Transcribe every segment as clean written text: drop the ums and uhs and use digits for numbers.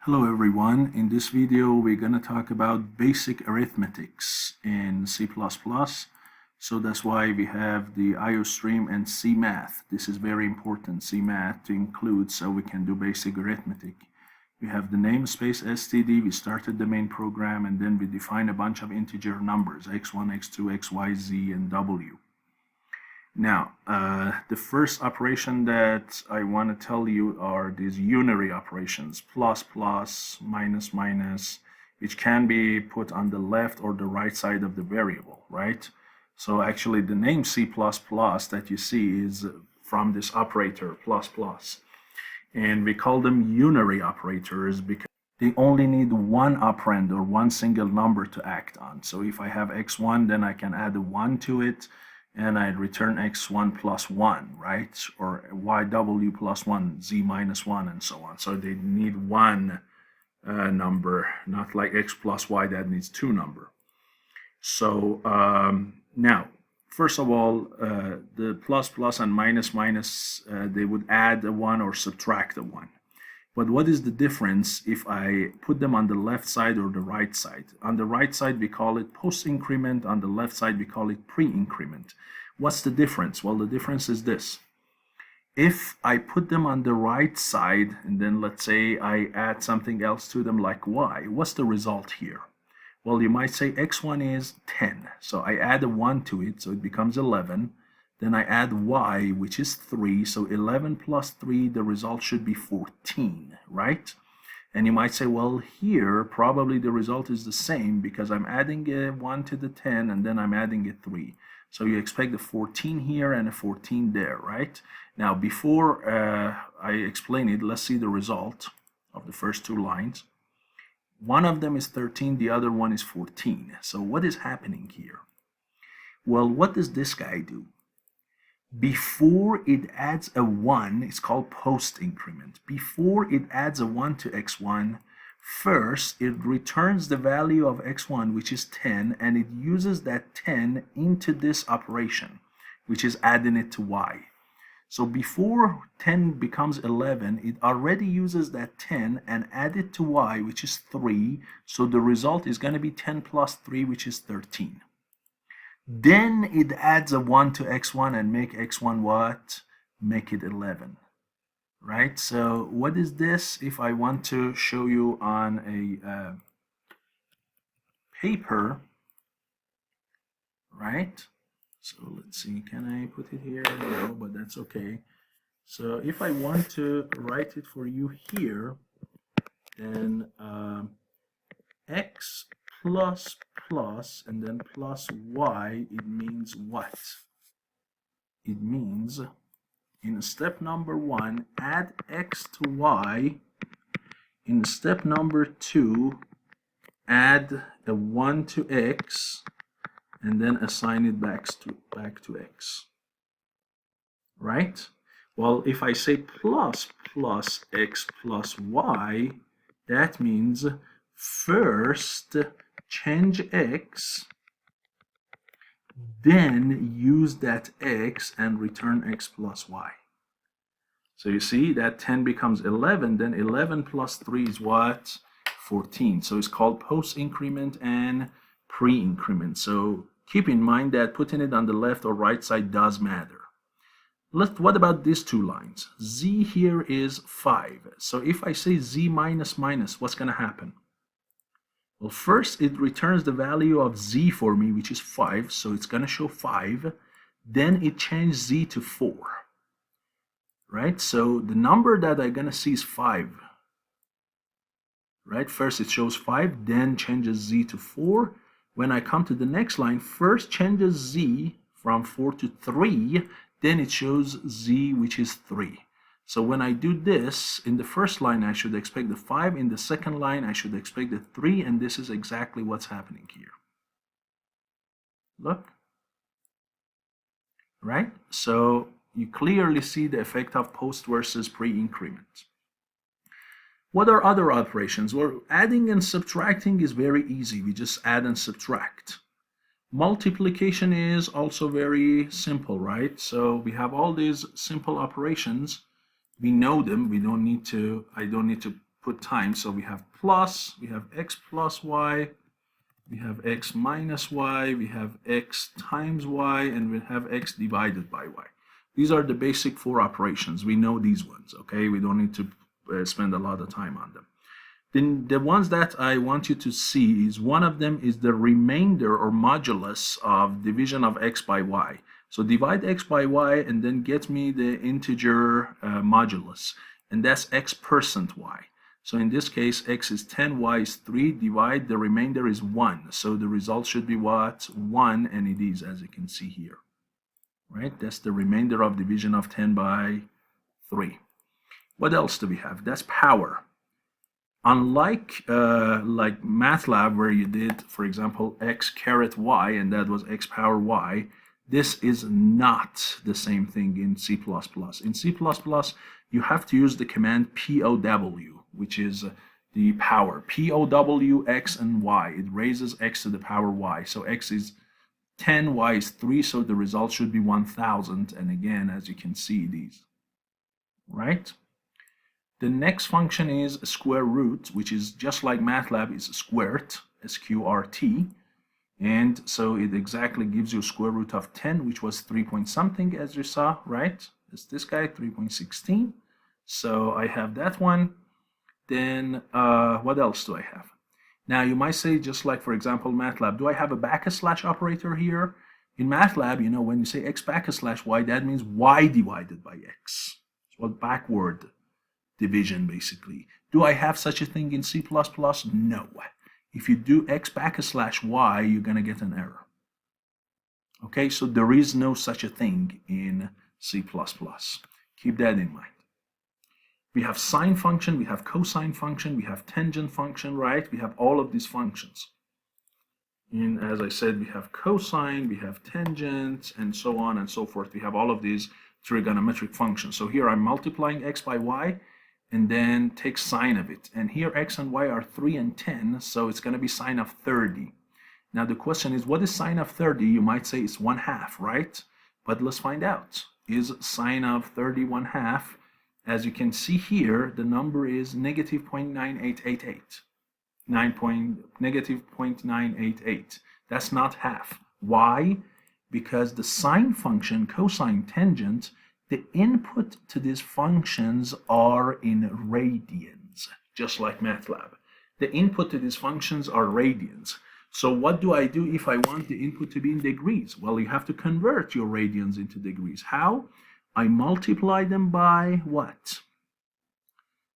Hello everyone, in this video we're going to talk about basic arithmetics in C++. So that's why we have the IO stream and C math. This is very important, C math, to include so we can do basic arithmetic. We have the namespace std, we started the main program, and then we define a bunch of integer numbers, x1, x2, xy, z, and w. Now, the first operation that I want to tell you are these unary operations, plus, plus, minus, minus, which can be put on the left or the right side of the variable, right? So actually the name C++ that you see is from this operator, plus, plus. And we call them unary operators because they only need one operand or one single number to act on. So if I have x1, then I can add a 1 to it, and I return x1 plus 1, right? Or yw plus 1, z minus 1, and so on. So they need one number, not like x plus y that needs two number. So now, first of all, the plus, plus, and minus, minus, they would add a 1 or subtract a 1. But what is the difference if I put them on the left side or the right side? On the right side, we call it postincrement. On the left side, we call it preincrement. What's the difference? Well, the difference is this. If I put them on the right side, and then let's say I add something else to them like y, what's the result here? Well, you might say x1 is 10. So I add a 1 to it, so it becomes 11. Then I add y, which is 3, so 11 plus 3, the result should be 14, right? And you might say, well, here, probably the result is the same because I'm adding a 1 to the 10, and then I'm adding a 3. So you expect a 14 here and a 14 there, right? Now, before I explain it, let's see the result of the first two lines. One of them is 13, the other one is 14. So what is happening here? Well, what does this guy do? Before it adds a 1, it's called postincrement. Before it adds a 1 to x1, first it returns the value of x1, which is 10, and it uses that 10 into this operation, which is adding it to y. So before 10 becomes 11, it already uses that 10 and add it to y, which is 3. So the result is going to be 10 plus 3, which is 13. Then it adds a 1 to x1 and make x1 what? Make it 11, right? So what is this? If I want to show you on a paper, right? So let's see, can I put it here? No, but that's okay. So if I want to write it for you here, then x plus plus and then plus y, it means what? It means in step number 1, add x to y. In step number 2, add a 1 to x and then assign it back to x. Right? Well, if I say plus plus x plus y, that means first change x, then use that x and return x plus y. So you see that 10 becomes 11, then 11 plus 3 is what? 14. So it's called postincrement and preincrement. So keep in mind that putting it on the left or right side does matter. What about these two lines? Z here is 5. So if I say z minus minus, what's going to happen? Well, first it returns the value of z for me, which is 5, so it's going to show 5. Then it changed z to 4, right? So the number that I'm going to see is 5, right? First it shows 5, then changes z to 4. When I come to the next line, first changes z from 4 to 3, then it shows z, which is 3. So when I do this, in the first line, I should expect the 5. In the second line, I should expect the 3. And this is exactly what's happening here. Look. Right? So you clearly see the effect of post versus pre-increment. What are other operations? Well, adding and subtracting is very easy. We just add and subtract. Multiplication is also very simple, right? So we have all these simple operations. We know them. I don't need to put times. So we have plus, we have x plus y, we have x minus y, we have x times y, and we have x divided by y. These are the basic 4 operations. We know these ones, okay? We don't need to spend a lot of time on them. Then the ones that I want you to see is one of them is the remainder or modulus of division of x by y. So divide x by y and then get me the integer modulus, and that's x% y. So in this case, x is 10, y is 3, divide, the remainder is 1. So the result should be what? 1, and it is, as you can see here. Right? That's the remainder of division of 10 by 3. What else do we have? That's power. Unlike like MATLAB, where you did, for example, x caret y, and that was x power y, this is not the same thing in C++. In C++, you have to use the command POW, which is the power. POW, x and y. It raises x to the power y. So x is 10, y is 3, so the result should be 1000. And again, as you can see, these. Right? The next function is square root, which is just like MATLAB, is sqrt, sqrt. And so it exactly gives you square root of 10, which was 3 point something, as you saw, right? It's this guy, 3.16. So I have that one. Then what else do I have? Now you might say, just like, for example, MATLAB, do I have a backslash operator here? In MATLAB, you know, when you say x backslash y, that means y divided by x. It's what backward division, basically. Do I have such a thing in C++? No. If you do x backslash y, you're going to get an error. Okay, so there is no such a thing in C++. Keep that in mind. We have sine function, we have cosine function, we have tangent function, right? We have all of these functions. And as I said, we have cosine, we have tangent, and so on and so forth. We have all of these trigonometric functions. So here I'm multiplying x by y, and then take sine of it. And here x and y are 3 and 10, so it's going to be sine of 30. Now the question is, what is sine of 30? You might say it's 1/2, right? But let's find out. Is sine of 30 1/2? As you can see here, the number is negative 0.9888. Negative 0.988. That's not half. Why? Because the sine function, cosine, tangent, the input to these functions are in radians, just like MATLAB. The input to these functions are radians. So what do I do if I want the input to be in degrees? Well, you have to convert your radians into degrees. How? I multiply them by what?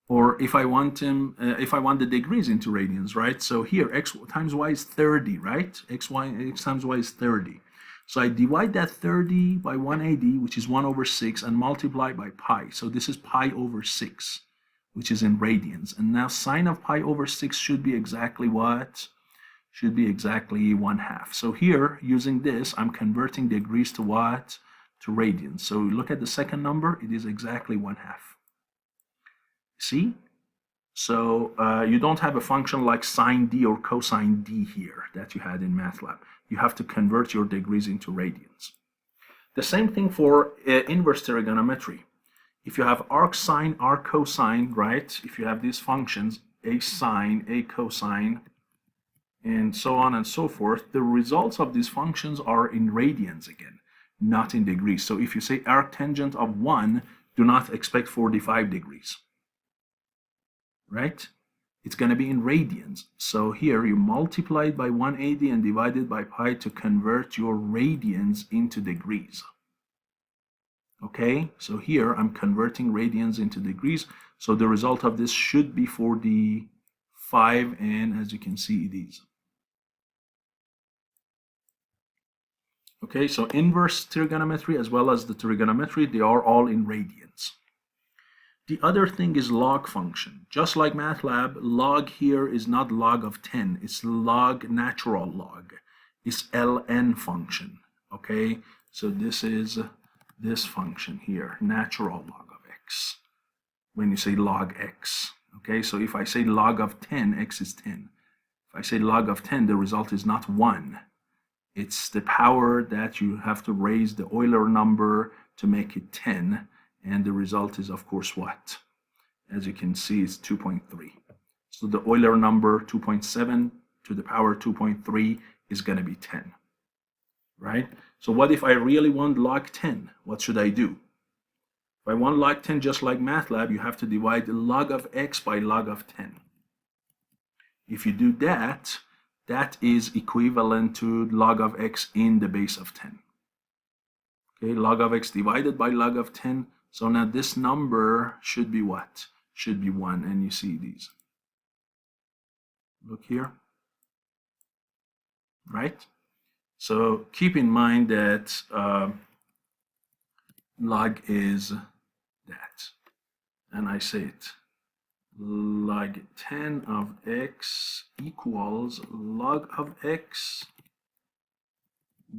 Or if I want the degrees into radians, right? So here, x times y is 30, right? x times y is 30. So I divide that 30 by 180, which is 1/6, and multiply by pi. So this is pi over 6, which is in radians. And now sine of pi over 6 should be exactly what? Should be exactly 1/2. So here, using this, I'm converting degrees to what? To radians. So look at the second number, it is exactly 1/2. See? So you don't have a function like sine d or cosine d here that you had in MATLAB. You have to convert your degrees into radians. The same thing for inverse trigonometry. If you have arc sine, arc cosine, right? If you have these functions, a sine, a cosine, and so on and so forth, the results of these functions are in radians again, not in degrees. So if you say arc tangent of 1, do not expect 45 degrees. Right? It's going to be in radians. So here you multiply it by 180 and divide it by pi to convert your radians into degrees. Okay, so here I'm converting radians into degrees. So the result of this should be 45, and as you can see, it is. Okay, so inverse trigonometry as well as the trigonometry, they are all in radians. The other thing is log function. Just like MATLAB, log here is not log of 10, it's log natural log. It's ln function, okay? So this is this function here, natural log of x, when you say log x, okay? So if I say log of 10, x is 10. If I say log of 10, the result is not 1. It's the power that you have to raise the Euler number to make it 10. And the result is, of course, what? As you can see, it's 2.3. So the Euler number 2.7 to the power 2.3 is going to be 10, right? So what if I really want log 10? What should I do? If I want log 10, just like MATLAB, you have to divide log of x by log of 10. If you do that, that is equivalent to log of x in the base of 10. Okay, log of x divided by log of 10. So now this number should be what? Should be 1, and you see these. Look here, right? So keep in mind that log is that, and I say it, log 10 of x equals log of x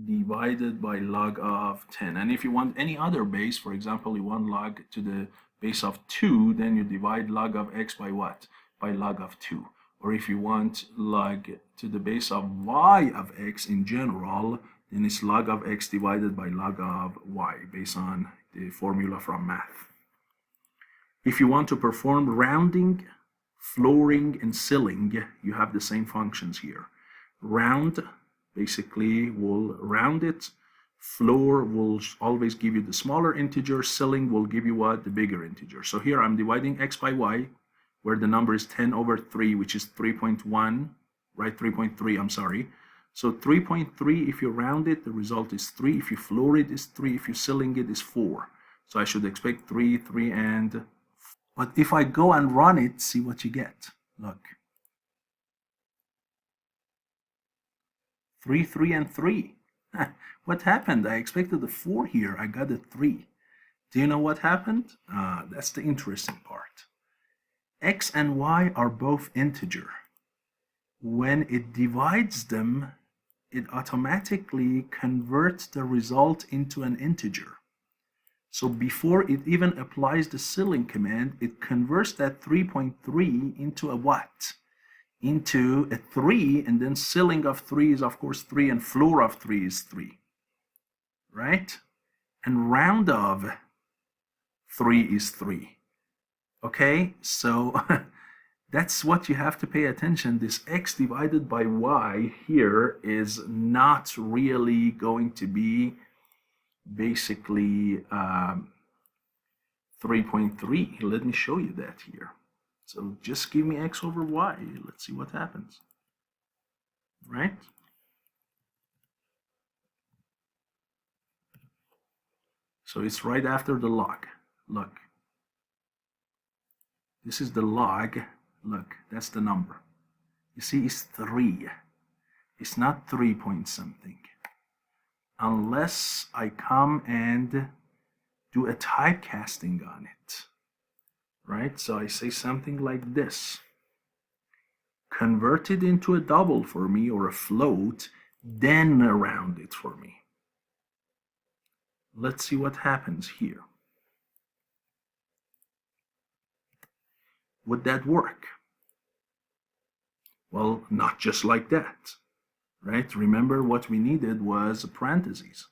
divided by log of 10. And if you want any other base, for example, you want log to the base of 2, then you divide log of x by what? By log of 2. Or if you want log to the base of y of x in general, then it's log of x divided by log of y, based on the formula from math. If you want to perform rounding, flooring, and silling, you have the same functions here. Round basically will round it. Floor will always give you the smaller integer. Silling will give you what? The bigger integer. So here I'm dividing x by y, where the number is 10 over 3, which is 3.1, right? 3.3, I'm sorry. So 3.3, if you round it, the result is 3. If you floor it, is 3. If you silling it, is 4. So I should expect 3, 3, and 4. But if I go and run it, see what you get. Look. 3, 3, and 3. What happened? I expected a 4 here. I got a 3. Do you know what happened? That's the interesting part. X and y are both integer. When it divides them, it automatically converts the result into an integer. So before it even applies the silling command, it converts that 3.3 into a what? Into a 3, and then silling of 3 is of course 3, and floor of 3 is 3, right? And round of 3 is 3. Okay, so that's what you have to pay attention. This x divided by y here is not really going to be basically 3.3. Let me show you that here. So just give me x over y. Let's see what happens, right? So it's right after the log. Look. This is the log. Look, that's the number. You see, it's 3. It's not 3 point something. Unless I come and do a typecasting on it, right? So I say something like this. Convert it into a double for me, or a float, then round it for me. Let's see what happens here. Would that work? Well, not just like that, right? Remember, what we needed was parentheses.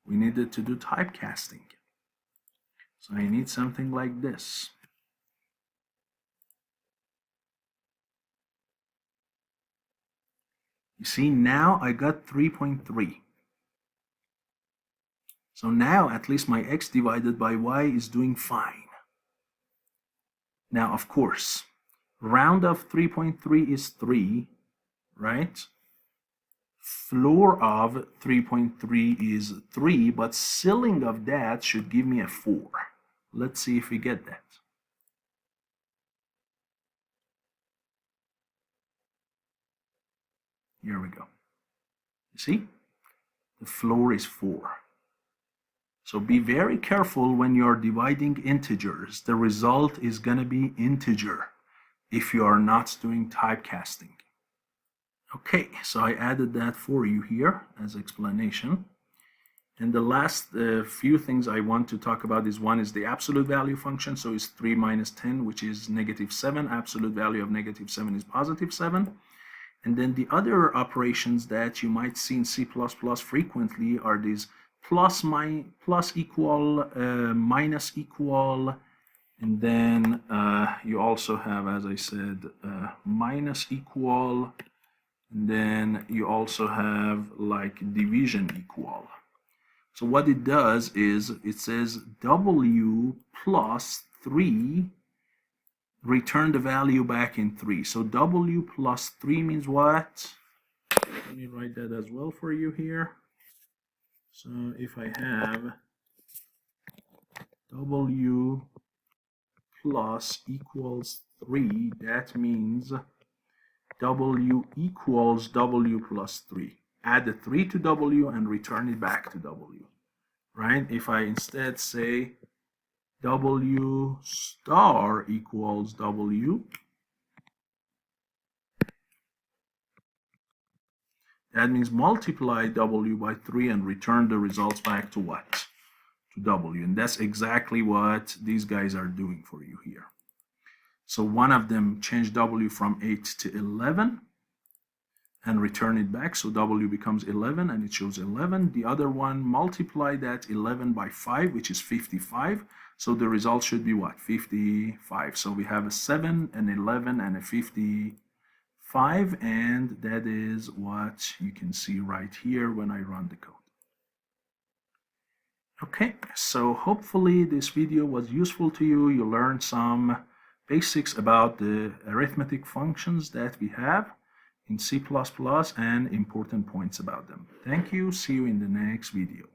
We needed to do typecasting. So I need something like this. You see, now I got 3.3. So now at least my x divided by y is doing fine. Now, of course, round of 3.3 is 3, right? Floor of 3.3 is 3, but silling of that should give me a 4. Let's see if we get that. Here we go. You see? The floor is 4. So be very careful when you're dividing integers. The result is going to be integer if you are not doing typecasting. Okay, so I added that for you here as explanation. And the last few things I want to talk about is, one is the absolute value function. So it's 3 minus 10, which is -7. Absolute value of -7 is +7. And then the other operations that you might see in C++ frequently are these plus equal, minus equal, And then you also have, as I said, minus equal, and then you also have like division equal. So what it does is it says W plus 3, return the value back in 3. So W plus 3 means what? Let me write that as well for you here. So if I have W plus equals 3, that means W equals W plus 3. Add the 3 to W and return it back to W, right? If I instead say W star equals W, that means multiply W by 3 and return the results back to what? To W. And that's exactly what these guys are doing for you here. So one of them changed W from 8 to 11 and return it back. So W becomes 11 and it shows 11. The other one multiply that 11 by 5, which is 55. So the result should be what? 55. So we have a 7, an 11, and a 55. And that is what you can see right here when I run the code. Okay, so hopefully this video was useful to you. You learned some basics about the arithmetic functions that we have in C++ and important points about them. Thank you. See you in the next video.